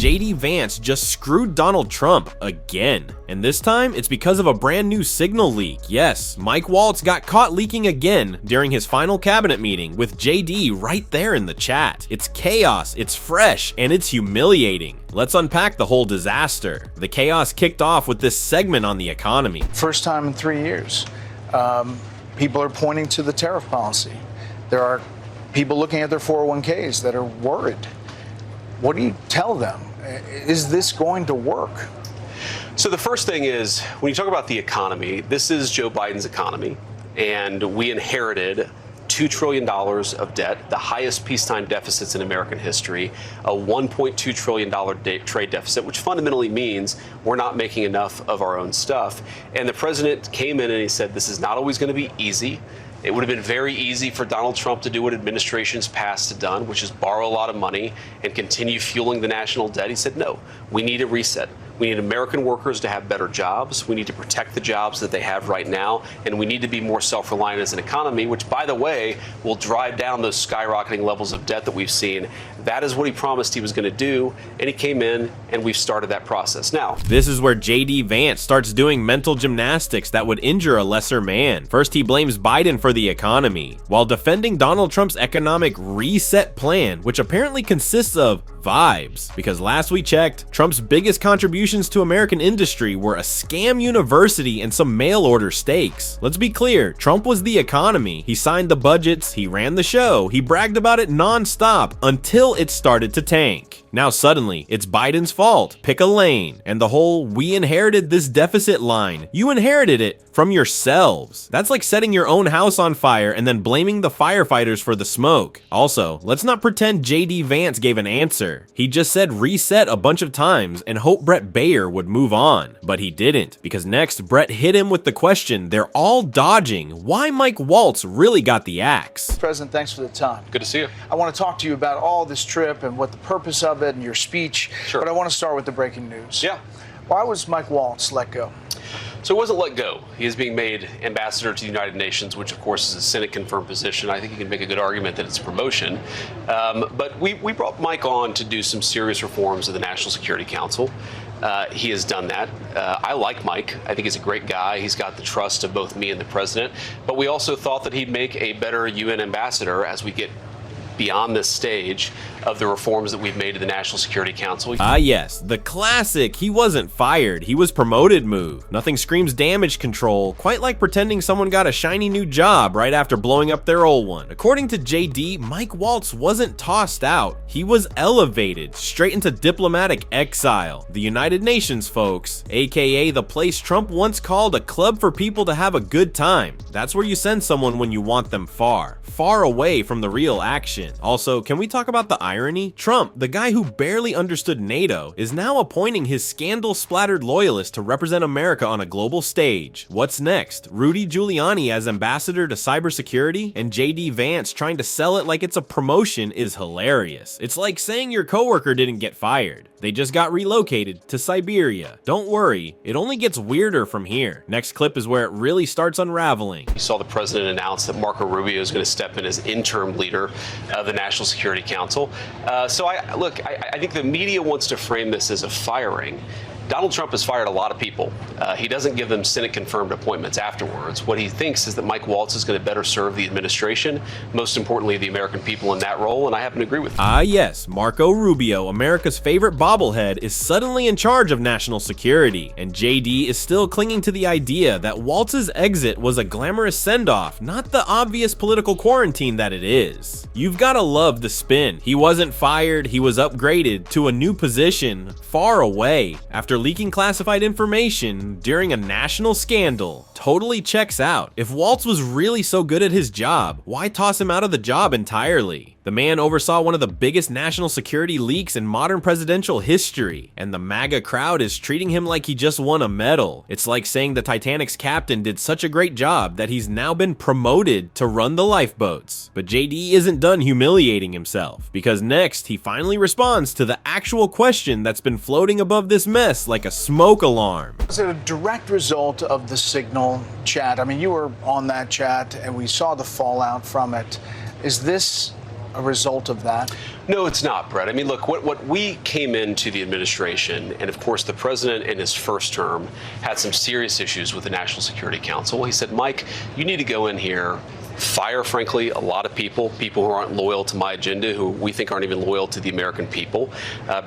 J.D. Vance just screwed Donald Trump again. And this time, it's because of a brand new signal leak. Yes, Mike Waltz got caught leaking again during his final cabinet meeting with J.D. right there in the chat. It's chaos, it's fresh, and it's humiliating. Let's unpack the whole disaster. The chaos kicked off with this segment on the economy. First time in 3 years, people are pointing to the tariff policy. There are people looking at their 401ks that are worried. What do you tell them? Is this going to work? So the first thing is, when you talk about the economy, this is Joe Biden's economy, and we inherited $2 trillion of debt, the highest peacetime deficits in American history, a $1.2 trillion trade deficit, which fundamentally means we're not making enough of our own stuff. And the president came in and he said, this is not always going to be easy. It would have been very easy for Donald Trump to do what administrations past have done, which is borrow a lot of money and continue fueling the national debt. He said, no, we need a reset. We need American workers to have better jobs. We need to protect the jobs that they have right now. And we need to be more self-reliant as an economy, which, by the way, will drive down those skyrocketing levels of debt that we've seen. That is what he promised he was going to do. And he came in and we've started that process. Now, this is where J.D. Vance starts doing mental gymnastics that would injure a lesser man. First, he blames Biden for the economy, while defending Donald Trump's economic reset plan, which apparently consists of vibes. Because last we checked, Trump's biggest contributions to American industry were a scam university and some mail order steaks. Let's be clear, Trump was the economy. He signed the budgets, he ran the show, he bragged about it non-stop until it started to tank. Now suddenly, it's Biden's fault. Pick a lane. And the whole "we inherited this deficit" line, you inherited it from yourselves. That's like setting your own house on fire and then blaming the firefighters for the smoke. Also, let's not pretend J.D. Vance gave an answer. He just said reset a bunch of times and hoped Brett Baer would move on. But he didn't, because next Brett hit him with the question they're all dodging: why Mike Waltz really got the axe. President, thanks for the time. good to see you. I want to talk to you about all this trip and what the purpose of it and your speech. Sure. But I want to start with the breaking news. Yeah. Why was Mike Waltz let go? So he wasn't let go. He is being made ambassador to the United Nations, which of course is a Senate-confirmed position. I think you can make a good argument that it's a promotion. But we brought Mike on to do some serious reforms of the National Security Council. He has done that. I like Mike. I think he's a great guy. He's got the trust of both me and the president. But we also thought that he'd make a better UN ambassador as we get beyond this stage of the reforms that we've made to the National Security Council. Ah yes, the classic "he wasn't fired, he was promoted" move. Nothing screams damage control quite like pretending someone got a shiny new job right after blowing up their old one. According to JD, Mike Waltz wasn't tossed out, he was elevated straight into diplomatic exile. The United Nations, folks, aka the place Trump once called a club for people to have a good time. That's where you send someone when you want them far away from the real action. Also, can we talk about the irony? Trump, the guy who barely understood NATO, is now appointing his scandal-splattered loyalist to represent America on a global stage. What's next? Rudy Giuliani as ambassador to cybersecurity? And J.D. Vance trying to sell it like it's a promotion is hilarious. It's like saying your coworker didn't get fired. They just got relocated to Siberia. Don't worry, it only gets weirder from here. Next clip is where it really starts unraveling. You saw the president announce that Marco Rubio is going to step in as interim leader of the National Security Council. So I think the media wants to frame this as a firing. Donald Trump has fired a lot of people. He doesn't give them Senate-confirmed appointments afterwards. What he thinks is that Mike Waltz is going to better serve the administration, most importantly the American people in that role, and I happen to agree with him. Ah yes, Marco Rubio, America's favorite bobblehead, is suddenly in charge of national security, and JD is still clinging to the idea that Waltz's exit was a glamorous send-off, not the obvious political quarantine that it is. You've gotta love the spin. He wasn't fired, he was upgraded to a new position far away after leaking classified information during a national scandal. Totally checks out. If Waltz was really so good at his job, why toss him out of the job entirely? The man oversaw one of the biggest national security leaks in modern presidential history, and the MAGA crowd is treating him like he just won a medal. It's like saying the Titanic's captain did such a great job that he's now been promoted to run the lifeboats. But JD isn't done humiliating himself, because next he finally responds to the actual question that's been floating above this mess like a smoke alarm. Is it a direct result of the Signal chat? I mean, you were on that chat and we saw the fallout from it. Is this a result of that? No, it's not, Brett. I mean, look, what we came into the administration, and of course the president in his first term had some serious issues with the National Security Council. He said, Mike, you need to go in here, fire, frankly, a lot of people who aren't loyal to my agenda, who we think aren't even loyal to the American people,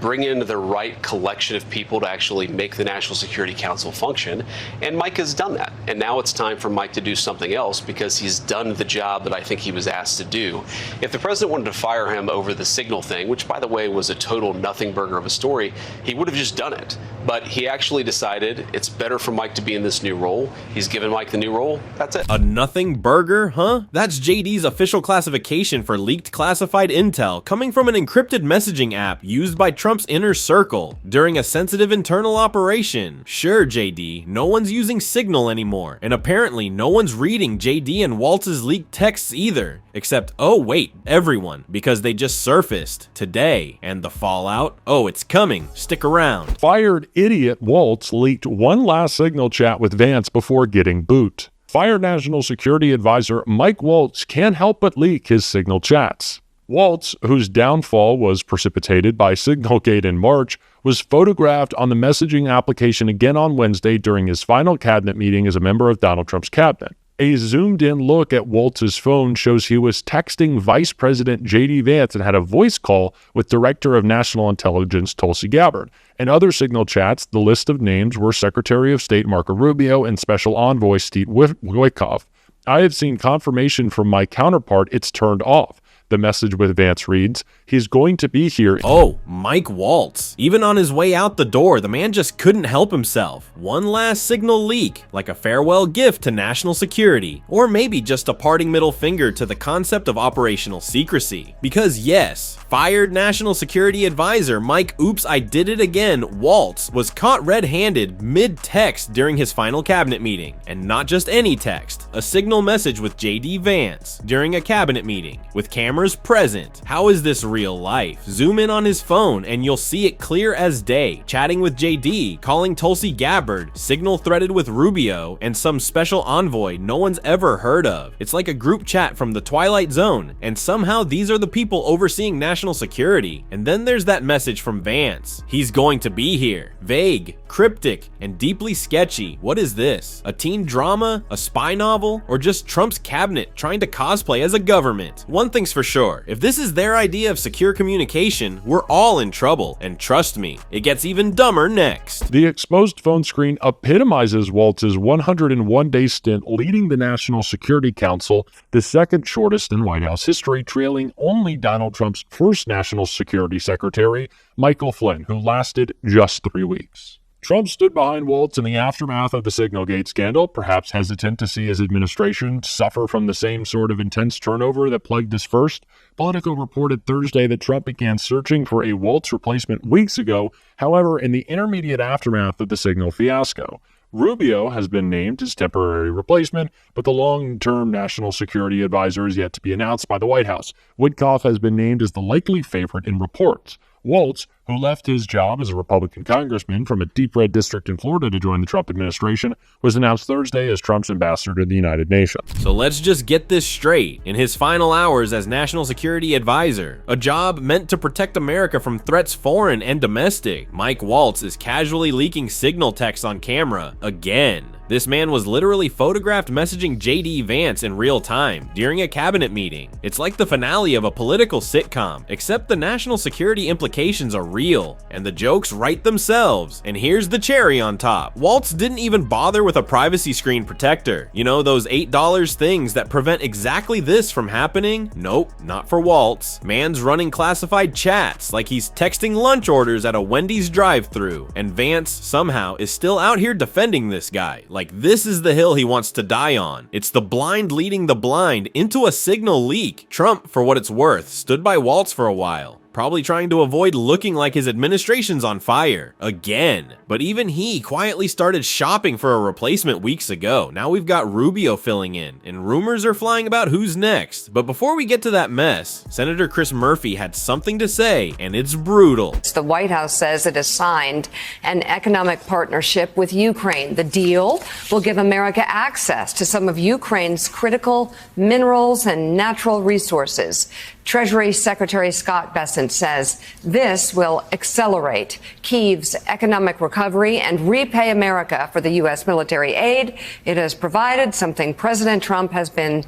bring in the right collection of people to actually make the National Security Council function. And Mike has done that. And now it's time for Mike to do something else because he's done the job that I think he was asked to do. If the president wanted to fire him over the signal thing, which, by the way, was a total nothing burger of a story, he would have just done it. But he actually decided it's better for Mike to be in this new role. He's given Mike the new role. That's it. A nothing burger, huh? That's JD's official classification for leaked classified intel coming from an encrypted messaging app used by Trump's inner circle during a sensitive internal operation. Sure, JD, no one's using Signal anymore, and apparently no one's reading JD and Waltz's leaked texts either. Except, oh wait, everyone, because they just surfaced today. And the fallout? Oh, it's coming. Stick around. Fired idiot Waltz leaked one last Signal chat with Vance before getting boot. Fired National Security Advisor Mike Waltz can't help but leak his Signal chats. Waltz, whose downfall was precipitated by Signalgate in March, was photographed on the messaging application again on Wednesday during his final cabinet meeting as a member of Donald Trump's cabinet. A zoomed-in look at Waltz's phone shows he was texting Vice President J.D. Vance and had a voice call with Director of National Intelligence Tulsi Gabbard. In other Signal chats, the list of names were Secretary of State Marco Rubio and Special Envoy Steve Witkoff. I have seen confirmation from my counterpart it's turned off. The message with Vance reads, he's going to be here. Oh, Mike Waltz. Even on his way out the door, the man just couldn't help himself. One last Signal leak, like a farewell gift to national security, or maybe just a parting middle finger to the concept of operational secrecy. Because yes, fired National Security Advisor Mike Oops I Did It Again Waltz was caught red-handed mid-text during his final cabinet meeting. And not just any text, a Signal message with J.D. Vance during a cabinet meeting, with cameras present. How is this real life? Zoom in on his phone and you'll see it clear as day. Chatting with JD, calling Tulsi Gabbard, Signal threaded with Rubio, and some special envoy no one's ever heard of. It's like a group chat from the Twilight Zone, and somehow these are the people overseeing national security. And then there's that message from Vance. He's going to be here. Vague, cryptic, and deeply sketchy. What is this? A teen drama? A spy novel? Or just Trump's cabinet trying to cosplay as a government? One thing's for sure, if this is their idea of secure communication, we're all in trouble. And trust me, it gets even dumber next. The exposed phone screen epitomizes Waltz's 101-day stint leading the National Security Council, the second shortest in White House history, trailing only Donald Trump's first National Security Secretary, Michael Flynn, who lasted just 3 weeks. Trump stood behind Waltz in the aftermath of the Signalgate scandal, perhaps hesitant to see his administration suffer from the same sort of intense turnover that plagued his first. Politico reported Thursday that Trump began searching for a Waltz replacement weeks ago, however, in the intermediate aftermath of the Signal fiasco. Rubio has been named his temporary replacement, but the long-term national security advisor is yet to be announced by the White House. Witkoff has been named as the likely favorite in reports. Waltz, who left his job as a Republican congressman from a deep red district in Florida to join the Trump administration, was announced Thursday as Trump's ambassador to the United Nations. So let's just get this straight. In his final hours as National Security Advisor, a job meant to protect America from threats foreign and domestic, Mike Waltz is casually leaking Signal texts on camera again. This man was literally photographed messaging J.D. Vance in real time during a cabinet meeting. It's like the finale of a political sitcom, except the national security implications are real, and the jokes write themselves. And here's the cherry on top. Waltz didn't even bother with a privacy screen protector. You know, those $8 things that prevent exactly this from happening? Nope, not for Waltz. Man's running classified chats like he's texting lunch orders at a Wendy's drive-thru, and Vance somehow is still out here defending this guy. Like this is the hill he wants to die on. It's the blind leading the blind into a Signal leak. Trump, for what it's worth, stood by Waltz for a while. probably trying to avoid looking like his administration's on fire again. But even he quietly started shopping for a replacement weeks ago. Now we've got Rubio filling in, and rumors are flying about who's next. But before we get to that mess, Senator Chris Murphy had something to say, and it's brutal. The White House says it has signed an economic partnership with Ukraine. The deal will give America access to some of Ukraine's critical minerals and natural resources. Treasury Secretary Scott Bessent says this will accelerate Kyiv's economic recovery and repay America for the U.S. military aid it has provided, something President Trump has been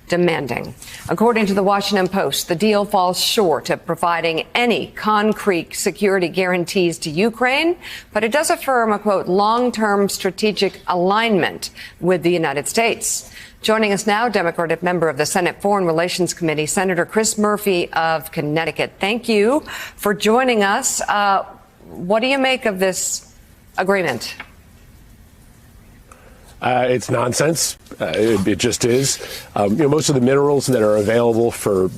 demanding. According to the Washington Post, the deal falls short of providing any concrete security guarantees to Ukraine, but it does affirm a, quote, long-term strategic alignment with the United States. Joining us now, Democratic member of the Senate Foreign Relations Committee, Senator Chris Murphy of Connecticut. Thank you for joining us. What do you make of this agreement? It's nonsense. It just is. Most of the minerals that are available for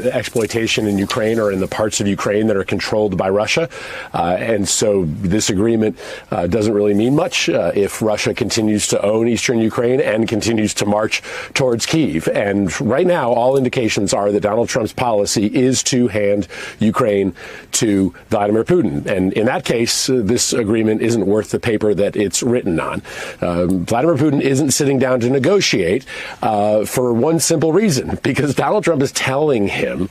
exploitation in Ukraine are in the parts of Ukraine that are controlled by Russia. And so this agreement doesn't really mean much if Russia continues to own eastern Ukraine and continues to march towards Kyiv. And right now, all indications are that Donald Trump's policy is to hand Ukraine to Vladimir Putin. And in that case, this agreement isn't worth the paper that it's written on. Vladimir Putin isn't sitting down to negotiate for one simple reason, because Donald Trump is telling him,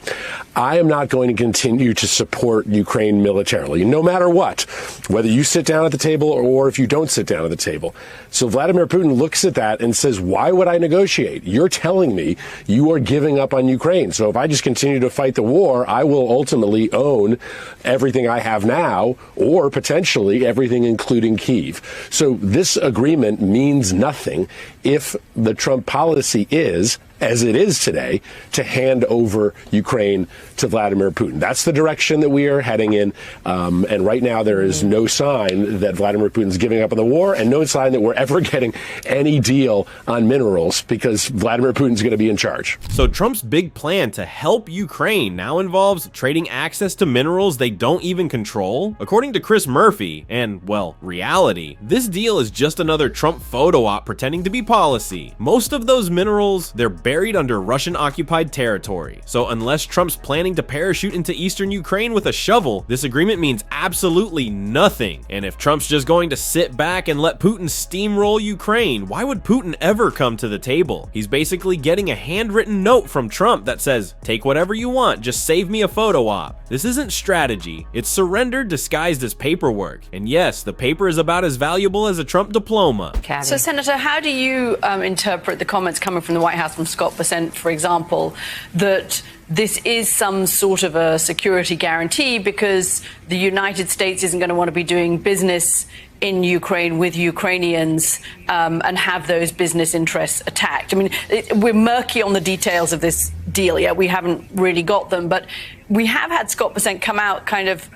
I am not going to continue to support Ukraine militarily, no matter what, whether you sit down at the table or if you don't sit down at the table. So Vladimir Putin looks at that and says, why would I negotiate? You're telling me you are giving up on Ukraine. So if I just continue to fight the war, I will ultimately own everything I have now, or potentially everything, including Kyiv. So this agreement means nothing if the Trump policy is, as it is today, to hand over Ukraine to Vladimir Putin. That's the direction that we are heading in. And right now, there is no sign that Vladimir Putin's giving up on the war, and no sign that we're ever getting any deal on minerals, because Vladimir Putin's going to be in charge. So Trump's big plan to help Ukraine now involves trading access to minerals they don't even control? According to Chris Murphy, and, well, reality, this deal is just another Trump photo op pretending to be policy. Most of those minerals, they're buried under Russian-occupied territory. So unless Trump's planning to parachute into eastern Ukraine with a shovel, this agreement means absolutely nothing. And if Trump's just going to sit back and let Putin steamroll Ukraine, why would Putin ever come to the table? He's basically getting a handwritten note from Trump that says, take whatever you want, just save me a photo op. This isn't strategy, it's surrender disguised as paperwork. And yes, the paper is about as valuable as a Trump diploma. So, Senator, how do you interpret the comments coming from the White House from Scott Bessent, for example, that this is some sort of a security guarantee because the United States isn't going to want to be doing business in Ukraine with Ukrainians and have those business interests attacked? I mean, we're murky on the details of this deal yet. We haven't really got them, but we have had Scott Bessent come out kind of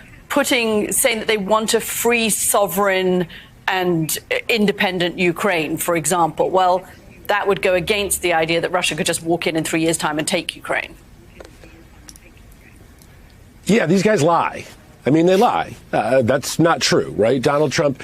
saying that they want a free, sovereign and independent Ukraine, for example. Well, that would go against the idea that Russia could just walk in 3 years' time and take Ukraine. Yeah, these guys lie. I mean, they lie. That's not true, right? Donald Trump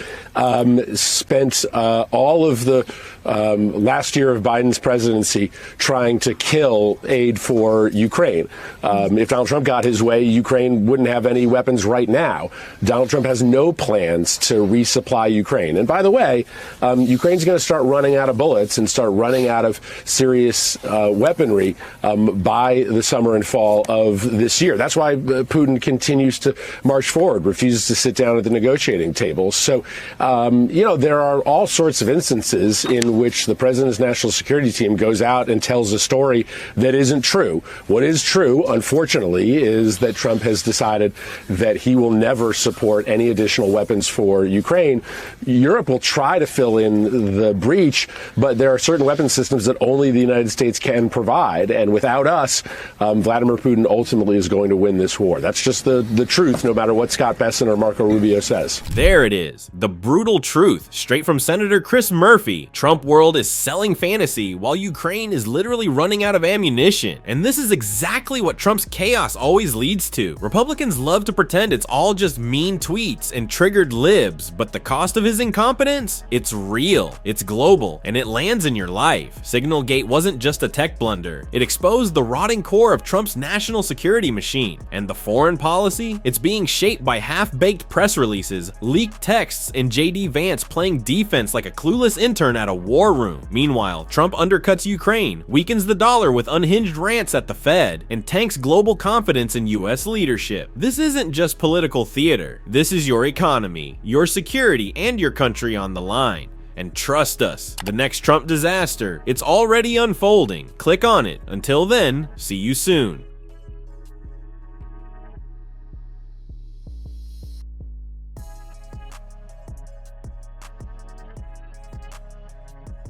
spent all of the last year of Biden's presidency trying to kill aid for Ukraine. If Donald Trump got his way, Ukraine wouldn't have any weapons right now. Donald Trump has no plans to resupply Ukraine. And by the way, Ukraine's going to start running out of bullets and start running out of serious weaponry by the summer and fall of this year. That's why Putin continues to march forward, refuses to sit down at the negotiating table. So, there are all sorts of instances in which the president's national security team goes out and tells a story that isn't true. What is true, unfortunately, is that Trump has decided that he will never support any additional weapons for Ukraine. Europe will try to fill in the breach, but there are certain weapon systems that only the United States can provide. And without us, Vladimir Putin ultimately is going to win this war. That's just the truth, no matter what Scott Bessent or Marco Rubio says. There it is. The brutal truth, straight from Senator Chris Murphy. Trump Trump world is selling fantasy while Ukraine is literally running out of ammunition. And this is exactly what Trump's chaos always leads to. Republicans love to pretend it's all just mean tweets and triggered libs, but the cost of his incompetence? It's real, it's global, and it lands in your life. Signalgate wasn't just a tech blunder. It exposed the rotting core of Trump's national security machine. And the foreign policy? It's being shaped by half-baked press releases, leaked texts, and J.D. Vance playing defense like a clueless intern at a war room. Meanwhile, Trump undercuts Ukraine, weakens the dollar with unhinged rants at the Fed, and tanks global confidence in U.S. leadership. This isn't just political theater. This is your economy, your security, and your country on the line. And trust us, the next Trump disaster, it's already unfolding. Click on it. Until then, see you soon.